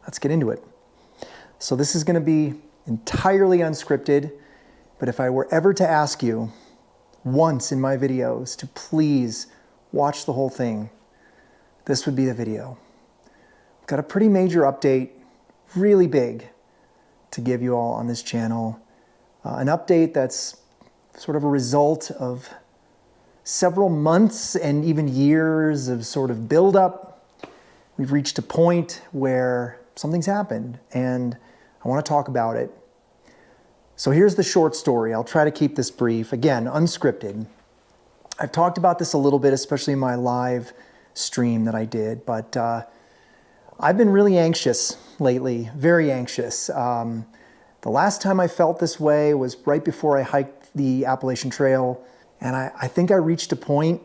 let's get into it. So this is gonna be entirely unscripted, but if I were ever to ask you once in my videos to please watch the whole thing, this would be the video. Got a pretty major update, really big, to give you all on this channel. An update that's sort of a result of several months and even years of sort of build-up. We've reached a point where something's happened, and I want to talk about it. So here's the short story. I'll try to keep this brief. Again, unscripted. I've talked about this a little bit, especially in my live stream that I did, but I've been really anxious lately, very anxious. The last time I felt this way was right before I hiked the Appalachian Trail, and I think I reached a point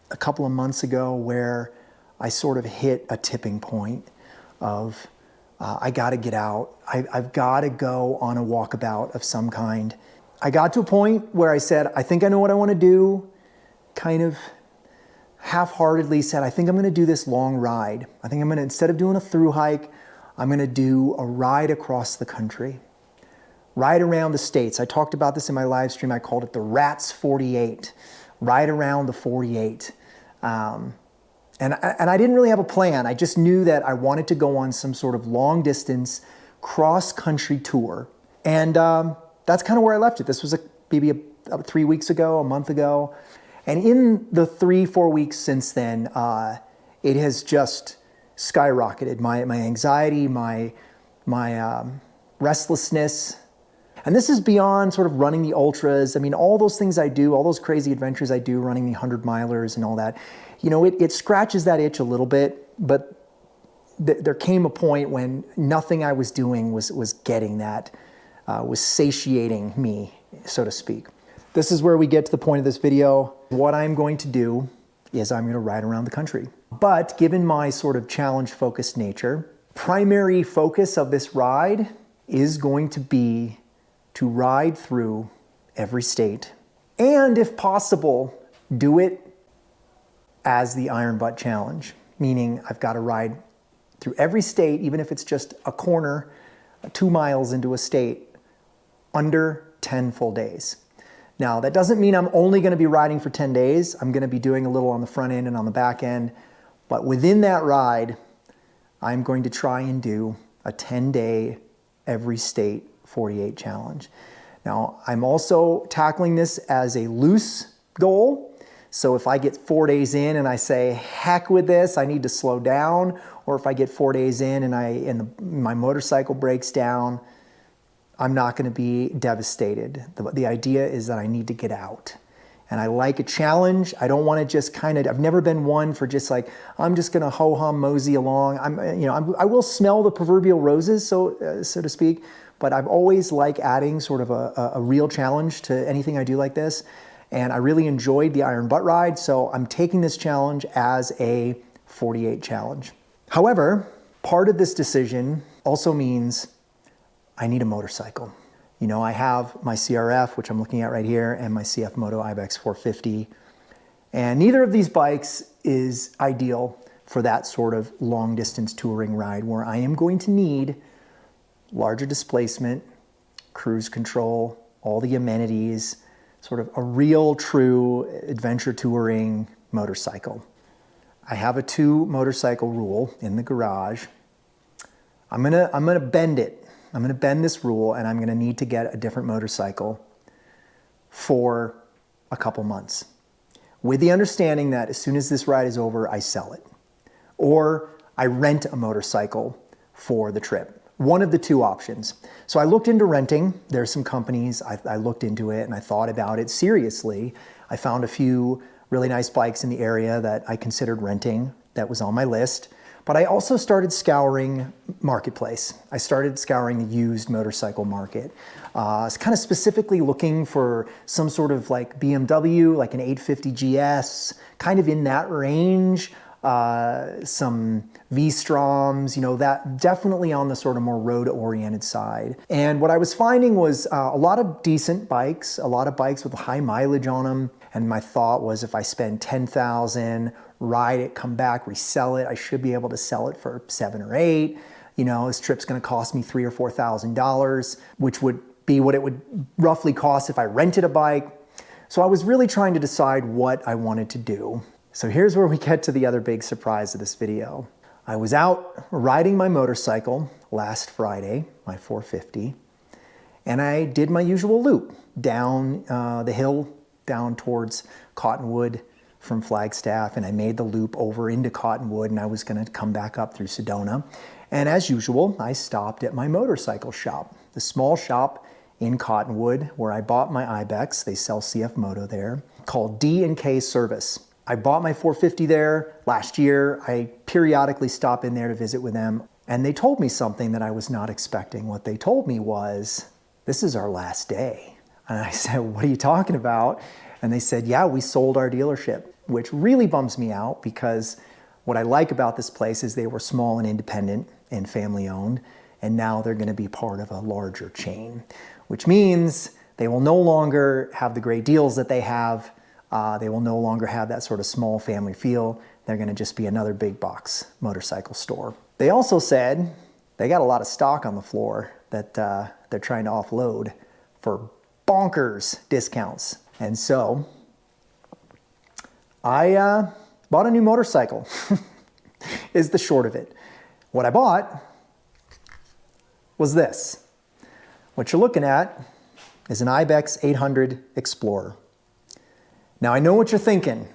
a couple of months ago where I sort of hit a tipping point of I gotta get out. I've gotta go on a walkabout of some kind. I got to a point where I said, I think I know what I wanna do, kind of half-heartedly said, I think I'm gonna do this long ride. I think I'm gonna, instead of doing a through hike, I'm gonna do a ride across the country. Ride around the states. I talked about this in my live stream. I called it the RATS48. Ride around the 48. And I didn't really have a plan. I just knew that I wanted to go on some sort of long distance cross-country tour. And that's kind of where I left it. This was maybe 3 weeks ago, a month ago. And in the 3-4 weeks since then, it has just skyrocketed. My anxiety, my restlessness. And this is beyond sort of running the ultras. I mean, all those things I do, all those crazy adventures I do, running the 100-milers and all that, you know, it scratches that itch a little bit, but there came a point when nothing I was doing was getting that, was satiating me, so to speak. This is where we get to the point of this video. What I'm going to do is I'm going to ride around the country. But given my sort of challenge-focused nature, primary focus of this ride is going to be to ride through every state, and if possible, do it as the Iron Butt Challenge, meaning I've got to ride through every state, even if it's just a corner, 2 miles into a state, under 10 full days. Now, that doesn't mean I'm only going to be riding for 10 days. I'm going to be doing a little on the front end and on the back end, but within that ride, I'm going to try and do a 10-day every state 48 challenge. Now, I'm also tackling this as a loose goal. So if I get 4 days in and I say, heck with this, I need to slow down, or if I get 4 days in and my motorcycle breaks down, I'm not going to be devastated. The idea is that I need to get out. And I like a challenge. I don't want to just kind of, I've never been one for just like, I'm just going to ho-hum mosey along. I will smell the proverbial roses, so to speak, but I've always liked adding sort of a real challenge to anything I do like this. And I really enjoyed the Iron Butt ride, so I'm taking this challenge as a 48 challenge. However, part of this decision also means I need a motorcycle. You know, I have my CRF, which I'm looking at right here, and my CFMoto Ibex 450. And neither of these bikes is ideal for that sort of long distance touring ride where I am going to need larger displacement, cruise control, all the amenities, sort of a real true adventure touring motorcycle. I have a 2 motorcycle rule in the garage. I'm gonna bend it. I'm gonna bend this rule, and I'm gonna need to get a different motorcycle for a couple months, with the understanding that as soon as this ride is over, I sell it. Or I rent a motorcycle for the trip. One of the 2 options. So I looked into renting. There's some companies, I looked into it and I thought about it seriously. I found a few really nice bikes in the area that I considered renting that was on my list. But I also started scouring Marketplace. I started scouring the used motorcycle market. I was kind of specifically looking for some sort of like BMW, like an 850 GS, kind of in that range. Some V-Stroms, you know, that definitely on the sort of more road-oriented side. And what I was finding was a lot of decent bikes, a lot of bikes with high mileage on them. And my thought was if I spend $10,000, ride it, come back, resell it, I should be able to sell it for 7 or 8. you know, this trip's gonna cost me $3,000 or $4,000, which would be what it would roughly cost if I rented a bike. So I was really trying to decide what I wanted to do. So here's where we get to the other big surprise of this video. I was out riding my motorcycle last Friday, my 450, and I did my usual loop down the hill, down towards Cottonwood from Flagstaff, and I made the loop over into Cottonwood, and I was gonna come back up through Sedona. And as usual, I stopped at my motorcycle shop, the small shop in Cottonwood where I bought my Ibex. They sell CFMoto there, called D&K Service. I bought my 450 there last year. I periodically stop in there to visit with them, and they told me something that I was not expecting. What they told me was, this is our last day. And I said, what are you talking about? And they said, yeah, we sold our dealership, which really bums me out because what I like about this place is they were small and independent and family owned, and now they're gonna be part of a larger chain, which means they will no longer have the great deals that they have. They will no longer have that sort of small family feel. They're gonna just be another big box motorcycle store. They also said they got a lot of stock on the floor that they're trying to offload for bonkers discounts. And so I bought a new motorcycle, is the short of it. What I bought was this. What you're looking at is an Ibex 800 Explorer. Now I know what you're thinking.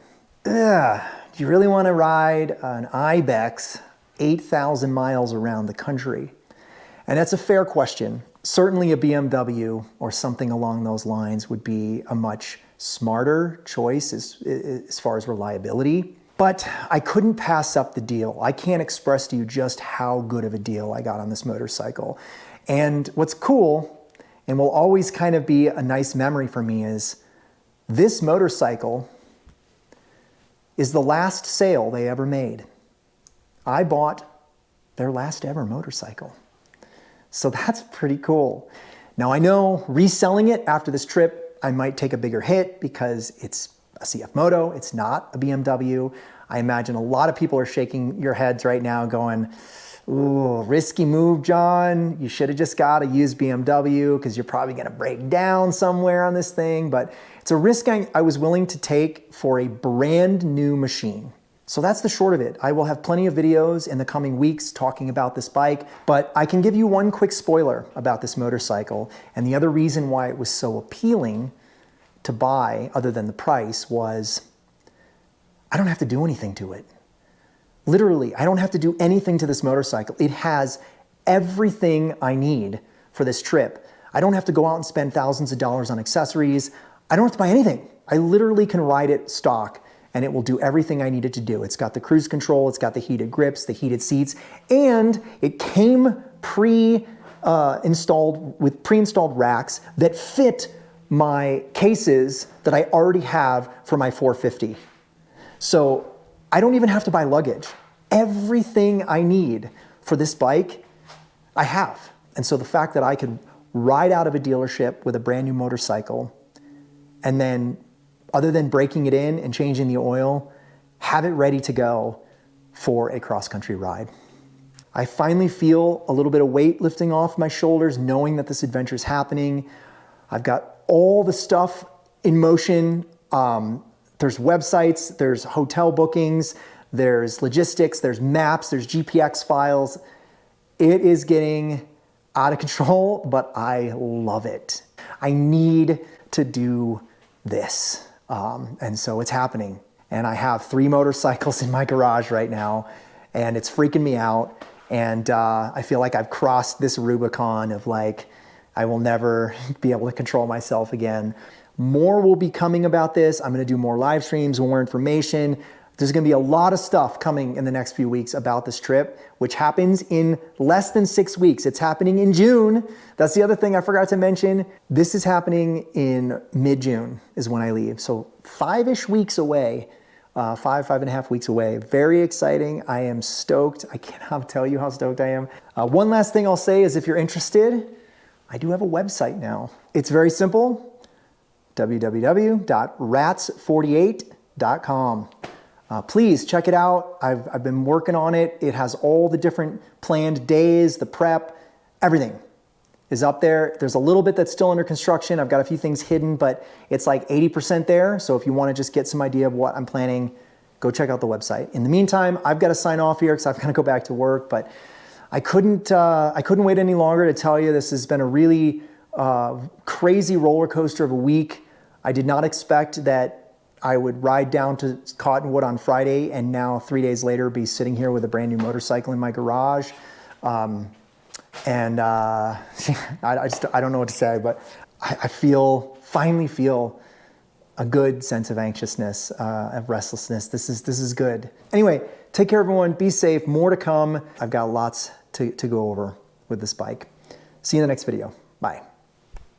Ugh, do you really want to ride an Ibex 8,000 miles around the country? And that's a fair question. Certainly a BMW or something along those lines would be a much smarter choice as far as reliability. But I couldn't pass up the deal. I can't express to you just how good of a deal I got on this motorcycle. And what's cool, and will always kind of be a nice memory for me, is this motorcycle is the last sale they ever made. I bought their last ever motorcycle. So that's pretty cool. Now I know reselling it after this trip, I might take a bigger hit because it's a CFMoto, it's not a BMW. I imagine a lot of people are shaking your heads right now going, ooh, risky move, John. You should have just got a used BMW because you're probably gonna break down somewhere on this thing. But it's a risk I was willing to take for a brand new machine. So that's the short of it. I will have plenty of videos in the coming weeks talking about this bike, but I can give you one quick spoiler about this motorcycle. And the other reason why it was so appealing to buy, other than the price, was I don't have to do anything to it. Literally, I don't have to do anything to this motorcycle. It has everything I need for this trip. I don't have to go out and spend thousands of dollars on accessories. I don't have to buy anything. I literally can ride it stock and it will do everything I need it to do. It's got the cruise control, it's got the heated grips, the heated seats, and it came pre-installed with pre-installed racks that fit my cases that I already have for my 450. So I don't even have to buy luggage. Everything I need for this bike, I have. And so the fact that I could ride out of a dealership with a brand new motorcycle and then, other than breaking it in and changing the oil, have it ready to go for a cross-country ride. I finally feel a little bit of weight lifting off my shoulders, knowing that this adventure is happening. I've got all the stuff in motion. There's websites, there's hotel bookings, there's logistics, there's maps, there's GPX files. It is getting out of control, but I love it. I need to do this. And so it's happening. And I have 3 motorcycles in my garage right now, and it's freaking me out. And I feel like I've crossed this Rubicon of like, I will never be able to control myself again. More will be coming about this. I'm gonna do more live streams, more information. There's gonna be a lot of stuff coming in the next few weeks about this trip, which happens in less than 6 weeks. It's happening in June. That's the other thing I forgot to mention. This is happening in mid-June is when I leave. So 5-ish weeks away, 5.5 weeks away. Very exciting. I am stoked. I cannot tell you how stoked I am. One last thing I'll say is if you're interested, I do have a website now. It's very simple, www.rats48.com. Please check it out. I've been working on it. It has all the different planned days, the prep, everything is up there. There's a little bit that's still under construction. I've got a few things hidden, but it's like 80% there. So if you want to just get some idea of what I'm planning, go check out the website. In the meantime, I've got to sign off here because I've got to go back to work, but I couldn't wait any longer to tell you this has been a really crazy roller coaster of a week. I did not expect that I would ride down to Cottonwood on Friday and now 3 days later be sitting here with a brand new motorcycle in my garage. I don't know what to say, but I finally feel a good sense of anxiousness, of restlessness. This is good. Anyway, take care everyone, be safe, more to come. I've got lots to go over with this bike. See you in the next video, bye.